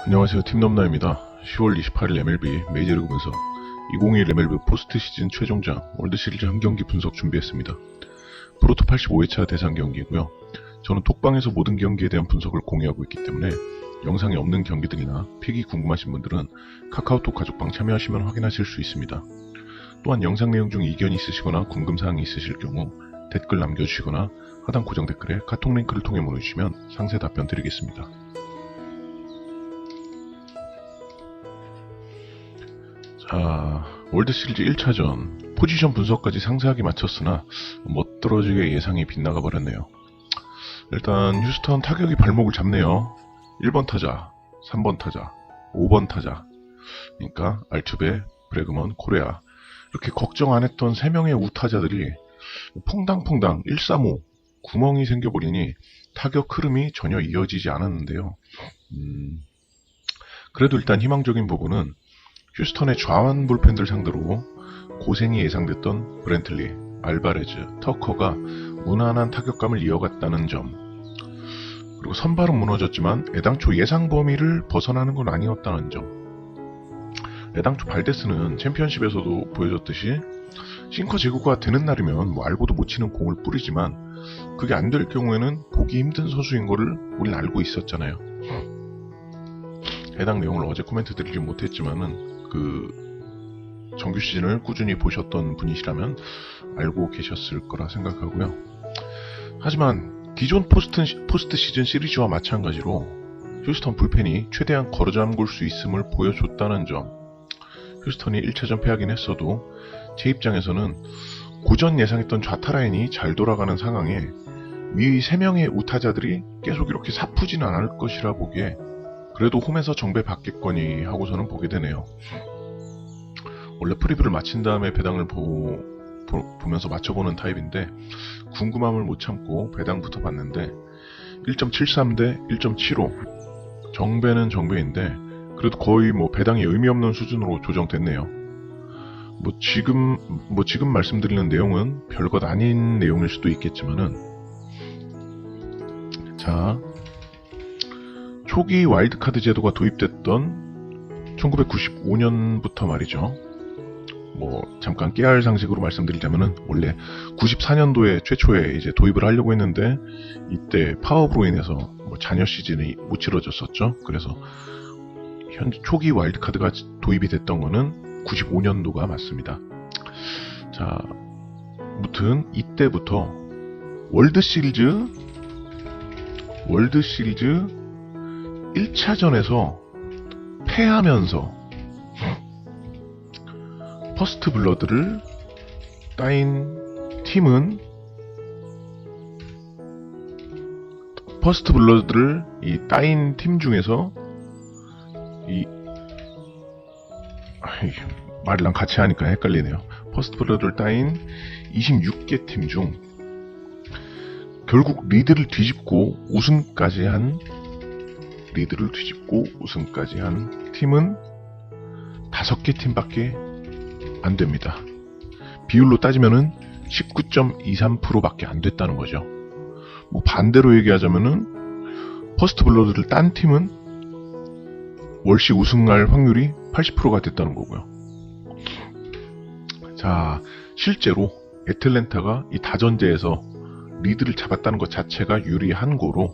안녕하세요. 팀넘나입니다. 10월 28일 MLB 메이저리그 분석 2021 MLB 포스트 시즌 최종장 월드시리즈 한 경기 분석 준비했습니다. 프로토 85회차 대상 경기이고요. 저는 톡방에서 모든 경기에 대한 분석을 공유하고 있기 때문에 영상에 없는 경기들이나 픽이 궁금하신 분들은 카카오톡 가족방 참여하시면 확인하실 수 있습니다. 또한 영상 내용 중 이견이 있으시거나 궁금사항이 있으실 경우 댓글 남겨주시거나 하단 고정 댓글에 카톡 링크를 통해 문의주시면 상세 답변 드리겠습니다. 자, 월드시리즈 1차전 포지션 분석까지 상세하게 마쳤으나 멋들어지게 예상이 빗나가 버렸네요. 일단 휴스턴 타격이 발목을 잡네요. 1번 타자, 3번 타자, 5번 타자, 그러니까 알투베, 브래그먼, 코레아, 이렇게 걱정 안 했던 3명의 우타자들이 퐁당퐁당 1-3-5 구멍이 생겨버리니 타격 흐름이 전혀 이어지지 않았는데요. 그래도 일단 희망적인 부분은 휴스턴의 좌완 불펜들 상대로 고생이 예상됐던 브랜틀리, 알바레즈, 터커가 무난한 타격감을 이어갔다는 점, 그리고 선발은 무너졌지만 애당초 예상 범위를 벗어나는 건 아니었다는 점. 애당초 발데스는 챔피언십에서도 보여줬듯이 싱커 제구가 되는 날이면 알고도 못 치는 공을 뿌리지만 그게 안 될 경우에는 보기 힘든 선수인 거를 우린 알고 있었잖아요. 해당 내용을 어제 코멘트 드리지 못했지만은 정규 시즌을 꾸준히 보셨던 분이시라면 알고 계셨을 거라 생각하고요. 하지만 기존 포스트 시즌 시리즈와 마찬가지로 휴스턴 불펜이 최대한 걸어잠글 수 있음을 보여줬다는 점. 휴스턴이 1차전 패하긴 했어도 제 입장에서는 고전 예상했던 좌타 라인이 잘 돌아가는 상황에 위 3명의 우타자들이 계속 이렇게 사푸진 않을 것이라 보기에 그래도 홈에서 정배 받겠거니 하고서는 보게 되네요. 원래 프리뷰를 마친 다음에 배당을 보면서 맞춰보는 타입인데 궁금함을 못 참고 배당부터 봤는데 1.73 대 1.75 정배는 정배인데 그래도 거의 배당이 의미 없는 수준으로 조정됐네요. 지금 말씀드리는 내용은 별것 아닌 내용일 수도 있겠지만은, 자, 초기 와일드카드 제도가 도입됐던 1995년부터 말이죠. 잠깐 깨알 상식으로 말씀드리자면은 원래 94년도에 최초에 이제 도입을 하려고 했는데 이때 파업으로 인해서 잔여 시즌이 못 치러졌었죠. 그래서 현재 초기 와일드카드가 도입이 됐던 거는 95년도가 맞습니다. 자, 무튼 이때부터 월드시리즈 1차전에서 패하면서 퍼스트 블러드를 따인 팀은 따인 팀 중에서 말이랑 같이 하니까 헷갈리네요. 퍼스트 블러드를 따인 26개 팀 중 결국 리드를 뒤집고 우승까지 한 팀은 5개 팀밖에 안 됩니다. 비율로 따지면은 19.23%밖에 안 됐다는 거죠. 반대로 얘기하자면은 퍼스트 블러드를 딴 팀은 월시 우승할 확률이 80%가 됐다는 거고요. 자, 실제로 애틀랜타가 이 다전제에서 리드를 잡았다는 것 자체가 유리한 거로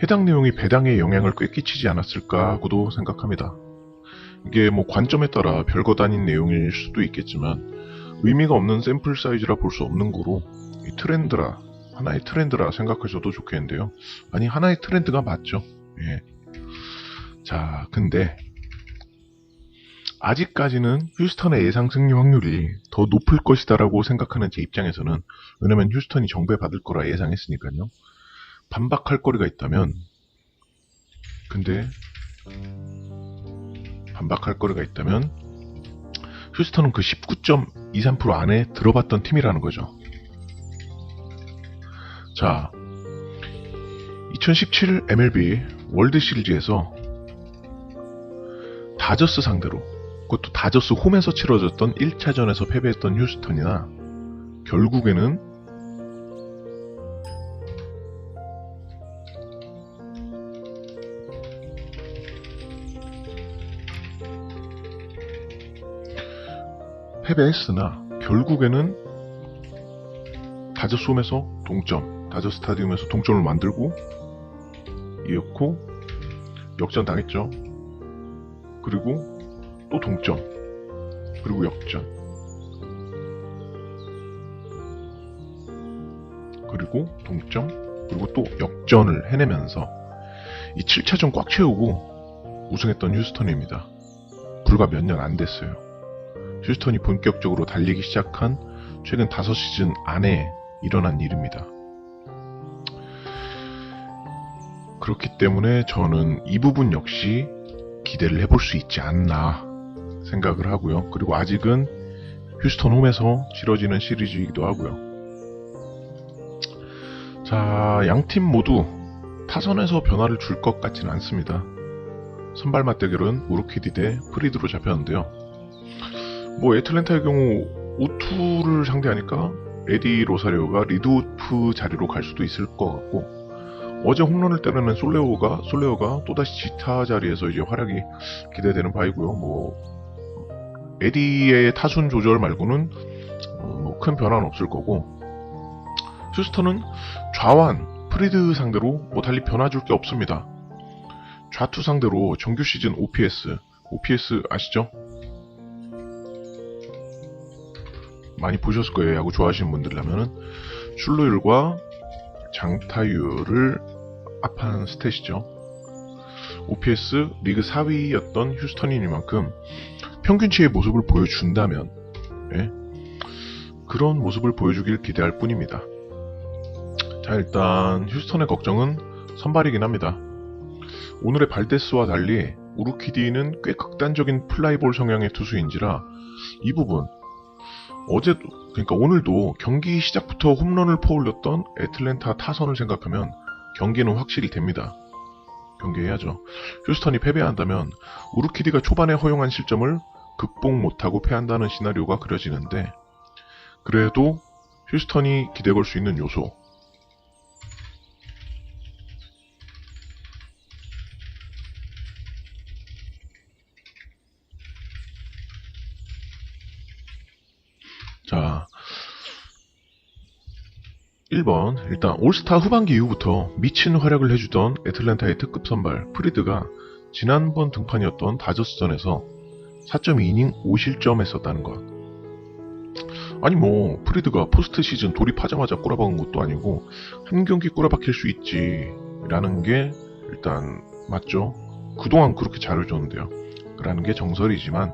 해당 내용이 배당에 영향을 꽤 끼치지 않았을까 하고도 생각합니다. 이게 관점에 따라 별것 아닌 내용일 수도 있겠지만 의미가 없는 샘플 사이즈라 볼 수 없는 거로 하나의 트렌드라 생각하셔도 좋겠는데요. 아니, 하나의 트렌드가 맞죠. 예. 자, 근데 아직까지는 휴스턴의 예상 승리 확률이 더 높을 것이다라고 생각하는 제 입장에서는, 왜냐면 휴스턴이 정배 받을 거라 예상했으니까요. 반박할 거리가 있다면 휴스턴은 그 19.23% 안에 들어봤던 팀이라는 거죠. 자, 2017 MLB 월드 시리즈에서 다저스 상대로, 그것도 다저스 홈에서 치러졌던 1차전에서 패배했던 휴스턴이나 결국에는 패배했으나 결국에는 다저스 홈에서 동점, 다저스 스타디움에서 동점을 만들고 이었고 역전 당했죠. 그리고 또 동점, 그리고 역전, 그리고 동점, 그리고 또 역전을 해내면서 이 7차전 꽉 채우고 우승했던 휴스턴입니다. 불과 몇 년 안 됐어요. 휴스턴이 본격적으로 달리기 시작한 최근 5시즌 안에 일어난 일입니다. 그렇기 때문에 저는 이 부분 역시 기대를 해볼 수 있지 않나 생각을 하고요. 그리고 아직은 휴스턴 홈에서 치러지는 시리즈이기도 하고요. 자, 양팀 모두 타선에서 변화를 줄 것 같지는 않습니다. 선발 맞대결은 우루키디 대 프리드로 잡혔는데요. 애틀랜타의 경우 우투를 상대하니까 에디 로사리오가 리드오프 자리로 갈 수도 있을 것 같고, 어제 홈런을 때리는 솔레오가 또다시 지타 자리에서 이제 활약이 기대되는 바이고요. 에디의 타순 조절 말고는 큰 변화는 없을 거고, 휴스턴은 좌완 프리드 상대로 달리 변화 줄 게 없습니다. 좌투 상대로 정규 시즌 OPS 아시죠? 많이 보셨을 거예요. 야구 좋아하시는 분들이라면은 출루율과 장타율을 합한 스탯이죠. OPS 리그 4위였던 휴스턴이니만큼 평균치의 모습을 보여준다면 그런 모습을 보여주길 기대할 뿐입니다. 자, 일단 휴스턴의 걱정은 선발이긴 합니다. 오늘의 발데스와 달리 우루키디는 꽤 극단적인 플라이볼 성향의 투수인지라 이 부분 오늘도 경기 시작부터 홈런을 퍼올렸던 애틀랜타 타선을 생각하면 경기는 확실히 됩니다. 경기해야죠. 휴스턴이 패배한다면 우루키디가 초반에 허용한 실점을 극복 못하고 패한다는 시나리오가 그려지는데, 그래도 휴스턴이 기대 걸 수 있는 요소, 자, 1번, 일단 올스타 후반기 이후부터 미친 활약을 해주던 애틀랜타의 특급 선발 프리드가 지난번 등판이었던 다저스전에서 4.2이닝 5실점 했었다는 것. 아니 프리드가 포스트 시즌 돌입하자마자 꼬라박은 것도 아니고 한 경기 꼬라박힐 수 있지 라는 게 일단 맞죠. 그동안 그렇게 잘해줬는데요 라는 게 정설이지만,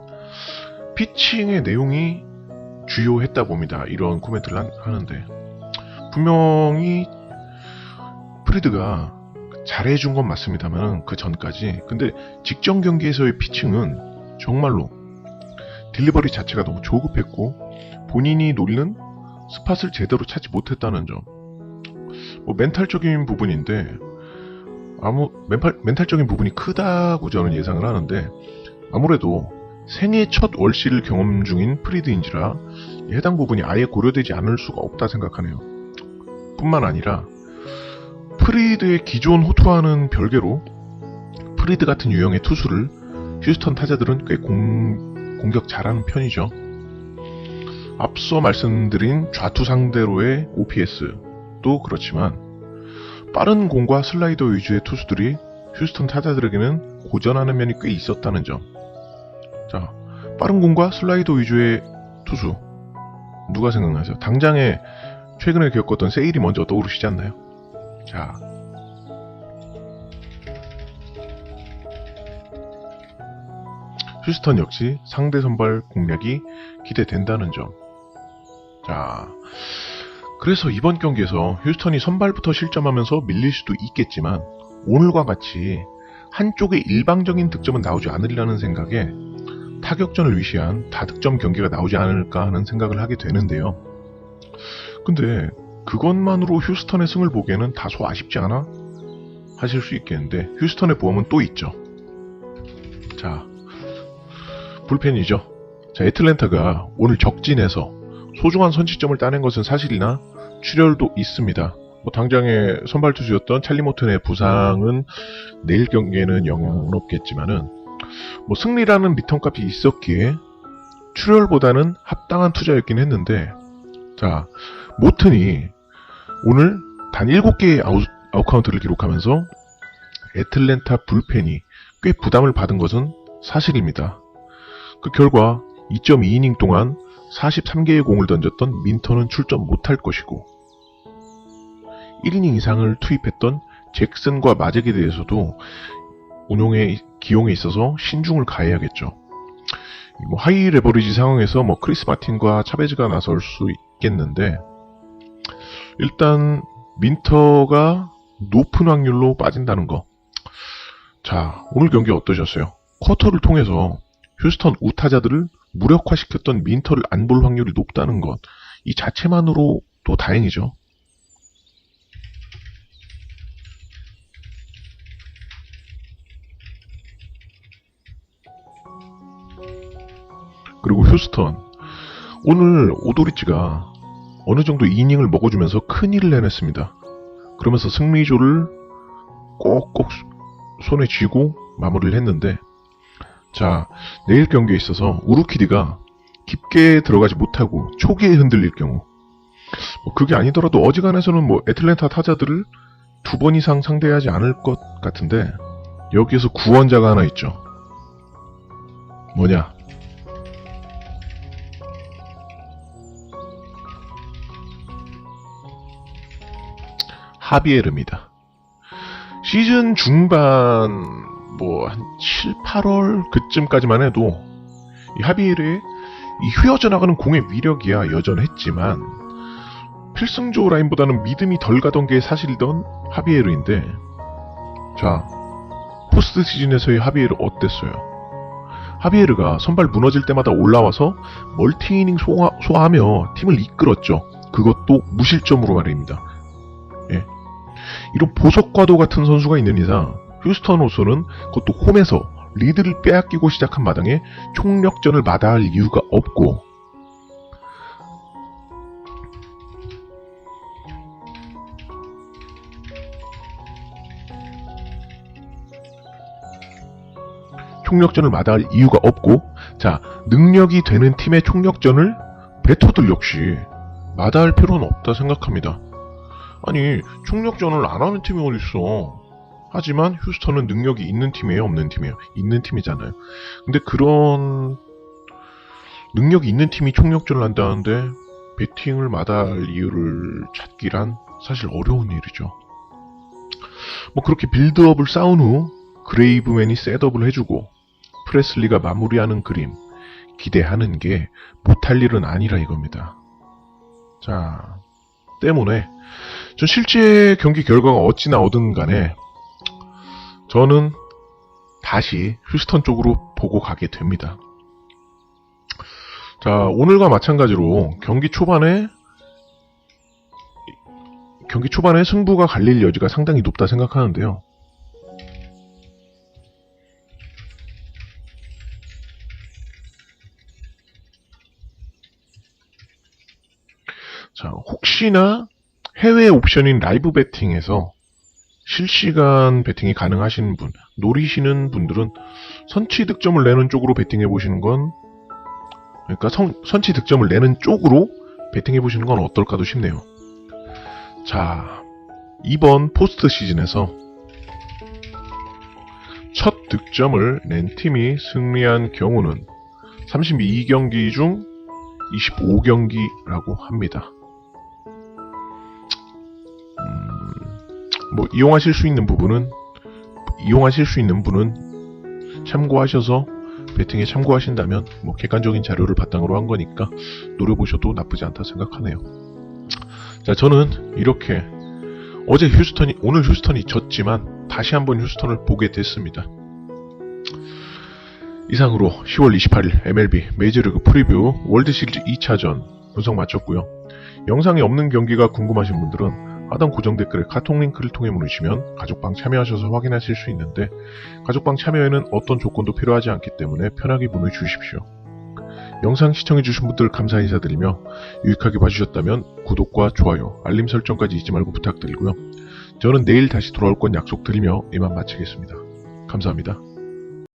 피칭의 내용이 주요했다 봅니다. 이런 코멘트를 하는데, 분명히 프리드가 잘해준 건 맞습니다만 그 전까지, 근데 직전 경기에서의 피칭은 정말로 딜리버리 자체가 너무 조급했고 본인이 노리는 스팟을 제대로 찾지 못했다는 점. 멘탈적인 부분인데, 멘탈적인 부분이 크다고 저는 예상을 하는데, 아무래도 생애 첫 월시를 경험 중인 프리드인지라 해당 부분이 아예 고려되지 않을 수가 없다 생각하네요. 뿐만 아니라 프리드의 기존 호투와는 별개로 프리드 같은 유형의 투수를 휴스턴 타자들은 꽤 공격 잘하는 편이죠. 앞서 말씀드린 좌투 상대로의 OPS도 그렇지만 빠른 공과 슬라이더 위주의 투수들이 휴스턴 타자들에게는 고전하는 면이 꽤 있었다는 점. 자, 빠른 공과 슬라이더 위주의 투수 누가 생각나세요? 당장에 최근에 겪었던 세일이 먼저 떠오르시지 않나요? 자, 휴스턴 역시 상대 선발 공략이 기대된다는 점. 자, 그래서 이번 경기에서 휴스턴이 선발부터 실점하면서 밀릴 수도 있겠지만 오늘과 같이 한쪽의 일방적인 득점은 나오지 않으리라는 생각에 타격전을 위시한 다득점 경기가 나오지 않을까 하는 생각을 하게 되는데요. 근데 그것만으로 휴스턴의 승을 보기에는 다소 아쉽지 않아? 하실 수 있겠는데, 휴스턴의 보험은 또 있죠. 자, 불펜이죠. 자, 애틀랜타가 오늘 적진에서 소중한 선취점을 따낸 것은 사실이나 출혈도 있습니다. 당장의 선발 투수였던 찰리 모튼의 부상은 내일 경기에는 영향은 없겠지만은, 승리라는 리턴 값이 있었기에 출혈보다는 합당한 투자였긴 했는데, 자, 모튼이 오늘 단 7개의 아웃카운트를 기록하면서 애틀랜타 불펜이 꽤 부담을 받은 것은 사실입니다. 그 결과 2.2이닝 동안 43개의 공을 던졌던 민터는 출전 못할 것이고, 1이닝 이상을 투입했던 잭슨과 마잭에 대해서도 기용에 있어서 신중을 가해야겠죠. 하이 레버리지 상황에서 크리스 마틴과 차베즈가 나설 수 있겠는데, 일단 민터가 높은 확률로 빠진다는 거. 자, 오늘 경기 어떠셨어요? 쿼터를 통해서 휴스턴 우타자들을 무력화시켰던 민터를 안 볼 확률이 높다는 것, 이 자체만으로 또 다행이죠. 그리고 휴스턴, 오늘 오도리치가 어느 정도 이닝을 먹어주면서 큰일을 내냈습니다. 그러면서 승리조를 꼭꼭 손에 쥐고 마무리를 했는데, 자, 내일 경기에 있어서 우루키디가 깊게 들어가지 못하고 초기에 흔들릴 경우, 그게 아니더라도 어지간해서는 애틀랜타 타자들을 2번 이상 상대하지 않을 것 같은데, 여기에서 구원자가 하나 있죠. 뭐냐? 하비에르입니다. 시즌 중반 한 7, 8월 그쯤까지만 해도 이 하비에르의 이 휘어져 나가는 공의 위력이야 여전했지만 필승조 라인보다는 믿음이 덜 가던 게 사실이던 하비에르인데, 자, 포스트 시즌에서의 하비에르 어땠어요? 하비에르가 선발 무너질 때마다 올라와서 멀티이닝 소화하며 팀을 이끌었죠. 그것도 무실점으로 말입니다. 예. 이런 보석과도 같은 선수가 있는 이상 휴스턴으로서는 그것도 홈에서 리드를 빼앗기고 시작한 마당에 총력전을 마다할 이유가 없고, 자, 능력이 되는 팀의 총력전을 배터들 역시 마다할 필요는 없다 생각합니다. 아니, 총력전을 안 하는 팀이 어딨어. 하지만 휴스턴은 능력이 있는 팀이에요, 없는 팀이에요? 있는 팀이잖아요. 근데 그런 능력이 있는 팀이 총력전을 한다는데 배팅을 마다할 이유를 찾기란 사실 어려운 일이죠. 그렇게 빌드업을 쌓은 후 그레이브맨이 셋업을 해주고 프레슬리가 마무리하는 그림 기대하는 게 못할 일은 아니라 이겁니다. 자, 때문에 전 실제 경기 결과가 어찌 나오든 간에 저는 다시 휴스턴 쪽으로 보고 가게 됩니다. 자, 오늘과 마찬가지로 경기 초반에 승부가 갈릴 여지가 상당히 높다 생각하는데요. 자, 혹시나 해외 옵션인 라이브 베팅에서 실시간 베팅이 가능하신 분, 노리시는 분들은 선취 득점을 내는 쪽으로 베팅해 보시는 건, 그러니까 선취 득점을 내는 쪽으로 베팅해 보시는 건 어떨까도 싶네요. 자, 이번 포스트 시즌에서 첫 득점을 낸 팀이 승리한 경우는 32경기 중 25경기라고 합니다. 이용하실 수 있는 분은 참고하셔서 베팅에 참고하신다면 객관적인 자료를 바탕으로 한 거니까 노려보셔도 나쁘지 않다 생각하네요. 자, 저는 이렇게 오늘 휴스턴이 졌지만 다시 한번 휴스턴을 보게 됐습니다. 이상으로 10월 28일 MLB 메이저리그 프리뷰 월드시리즈 2차전 분석 마쳤고요. 영상에 없는 경기가 궁금하신 분들은 하단 고정 댓글에 카톡 링크를 통해 문의주시면 가족방 참여하셔서 확인하실 수 있는데, 가족방 참여에는 어떤 조건도 필요하지 않기 때문에 편하게 문의 주십시오. 영상 시청해주신 분들 감사 인사드리며 유익하게 봐주셨다면 구독과 좋아요, 알림 설정까지 잊지 말고 부탁드리고요. 저는 내일 다시 돌아올 건 약속드리며 이만 마치겠습니다. 감사합니다.